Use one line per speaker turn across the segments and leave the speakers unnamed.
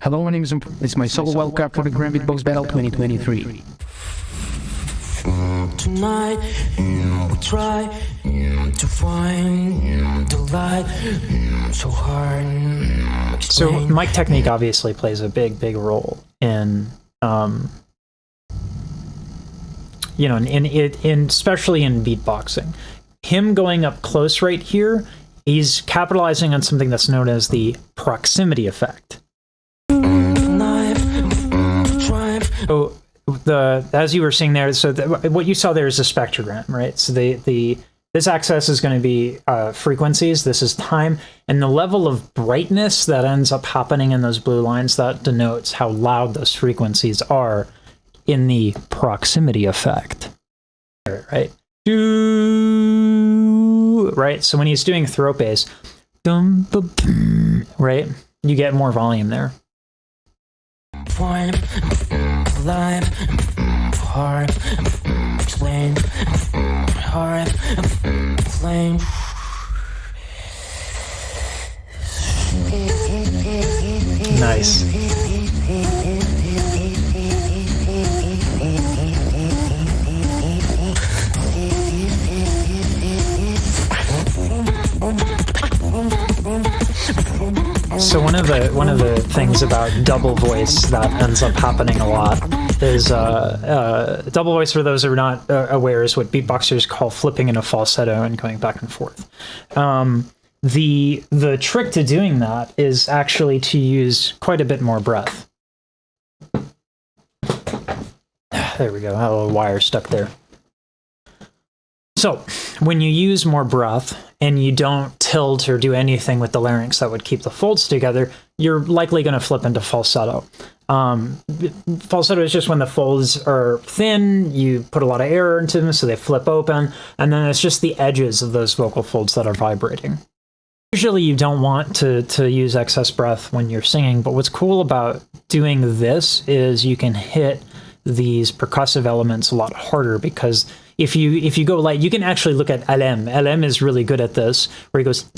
Hello, my name is It's my solo wildcard for the Grand Beatbox Battle 2023.
Tonight, we try to find the light so hard.
So mic technique obviously plays a big role in, you know, in especially in beatboxing. Him going up close right here, he's capitalizing on something that's known as the proximity effect. So as you were seeing there, so what you saw there is a spectrogram, right? So this axis is going to be frequencies. This is time, and the level of brightness that ends up happening in those blue lines, that denotes how loud those frequencies are in the proximity effect, right? Right. So when he's doing throat bass, right, you get more volume there.
Find life hard explain hard explain.
Nice. So one of the things about double voice that ends up happening a lot is double voice. For those who are not aware, is what beatboxers call flipping in a falsetto and going back and forth. The trick to doing that is actually to use quite a bit more breath. There we go. I had a little wire stuck there. So when you use more breath and you don't tilt or do anything with the larynx that would keep the folds together, you're likely going to flip into falsetto. Falsetto is just when the folds are thin, you put a lot of air into them, so they flip open, and then it's just the edges of those vocal folds that are vibrating. Usually you don't want to use excess breath when you're singing, but what's cool about doing this is you can hit these percussive elements a lot harder, because if you go light, you can actually look at LM. LM is really good at this, where he goes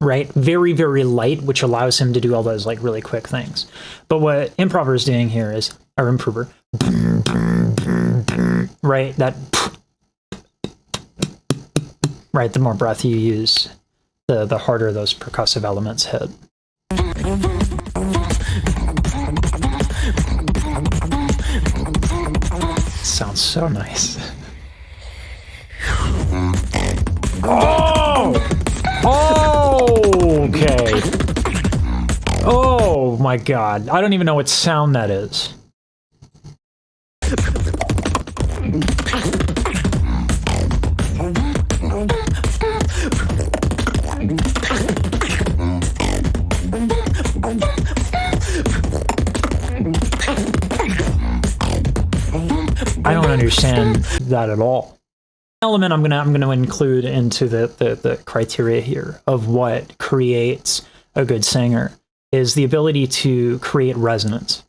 right, very light, which allows him to do all those like really quick things. But what improver is doing here is, or improver, right, that right, the more breath you use, the harder those percussive elements hit. Sounds so nice. Oh! Oh! Okay. Oh my god. I don't even know what sound that is. I don't understand that at all. Element I'm gonna include into the criteria here of what creates a good singer is the ability to create resonance.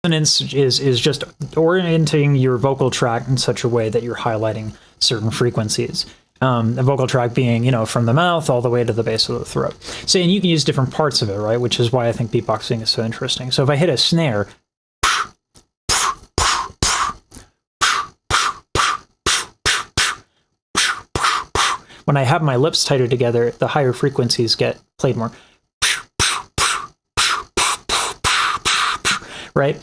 Resonance is just orienting your vocal tract in such a way that you're highlighting certain frequencies. The vocal tract being, you know, from the mouth all the way to the base of the throat. So, and you can use different parts of it, right? Which is why I think beatboxing is so interesting. So if I hit a snare, when I have my lips tighter together, the higher frequencies get played more. Right?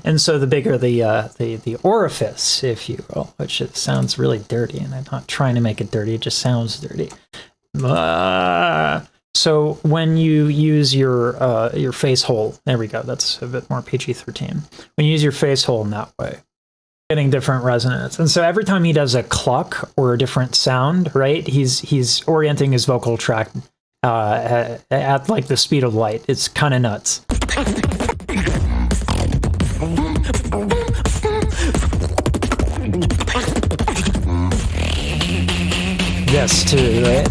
And so the bigger the orifice, if you will, which it sounds really dirty, and I'm not trying to make it dirty, it just sounds dirty. So when you use your face hole, there we go, that's a bit more PG-13. When you use your face hole in that way, getting different resonance. And so every time he does a cluck or a different sound, right, he's orienting his vocal tract at like the speed of light. It's kind of nuts. This too, right?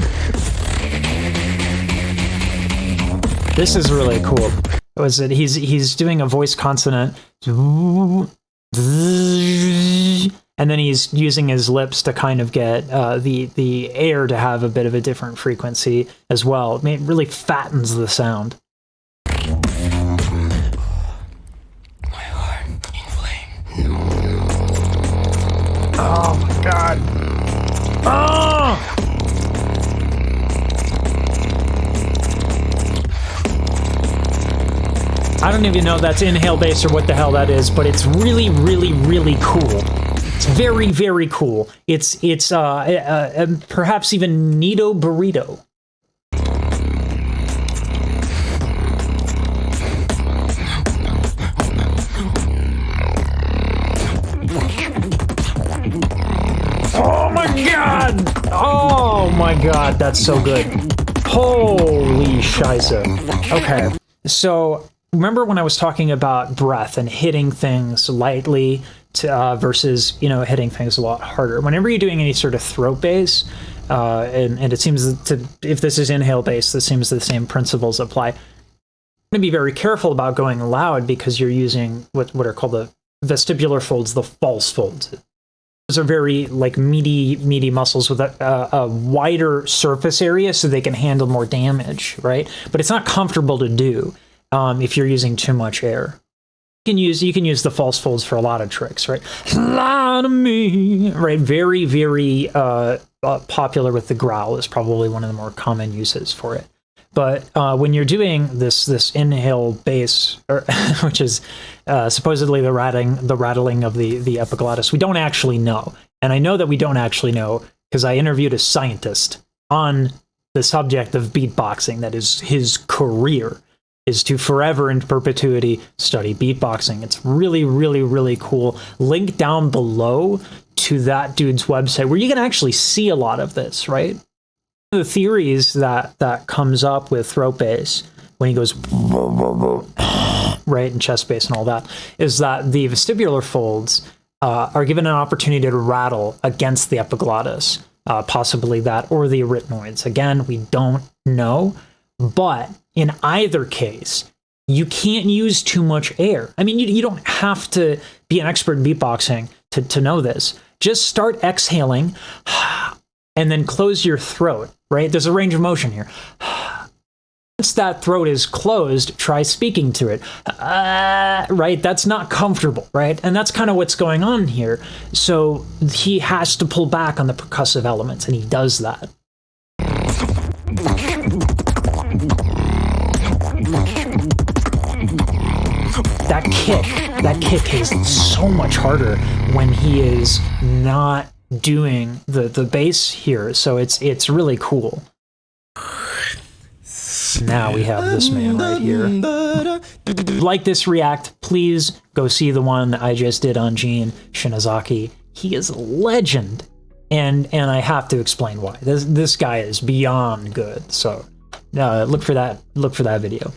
This is really cool. Was it he's doing a voice consonant, and then he's using his lips to kind of get the air to have a bit of a different frequency as well. I mean, it really fattens the sound. Oh my god. Oh! I don't even know if that's inhale bass or what the hell that is, but it's really, really, really cool. It's very, very cool. It's perhaps even Neato Burrito. Oh my god! Oh my god, that's so good. Holy scheisse. Okay, so remember when I was talking about breath and hitting things lightly versus, you know, hitting things a lot harder? Whenever you're doing any sort of throat bass, and it seems to, if this is inhale bass, this seems the same principles apply. I'm going to be very careful about going loud because you're using what are called the vestibular folds, the false folds. Those are very like meaty muscles with a wider surface area so they can handle more damage, right? But it's not comfortable to do if you're using too much air. You can use the false folds for a lot of tricks, right? Lie to me, right? Very, very popular with the growl is probably one of the more common uses for it. But when you're doing this inhale bass, which is supposedly the rattling of the epiglottis, we don't actually know. And I know that we don't actually know because I interviewed a scientist on the subject of beatboxing. That is his career, is to forever in perpetuity study beatboxing. It's really, really, really cool. Link down below to that dude's website where you can actually see a lot of this, right? The theories that comes up with throat bass when he goes right, and chest bass and all that is that the vestibular folds are given an opportunity to rattle against the epiglottis, possibly that or the arytenoids. Again, we don't know, but in either case, you can't use too much air. I mean, you don't have to be an expert in beatboxing to know this. Just start exhaling and then close your throat, right? There's a range of motion here. Once that throat is closed, try speaking to it, right? That's not comfortable, right? And that's kind of what's going on here. So he has to pull back on the percussive elements, and he does that. That kick is so much harder when he is not doing the bass here. So it's really cool. Now we have this man right here. Like this react, please go see the one I just did on Gene Shinozaki. He is a legend, and I have to explain why. This guy is beyond good. So look for that video.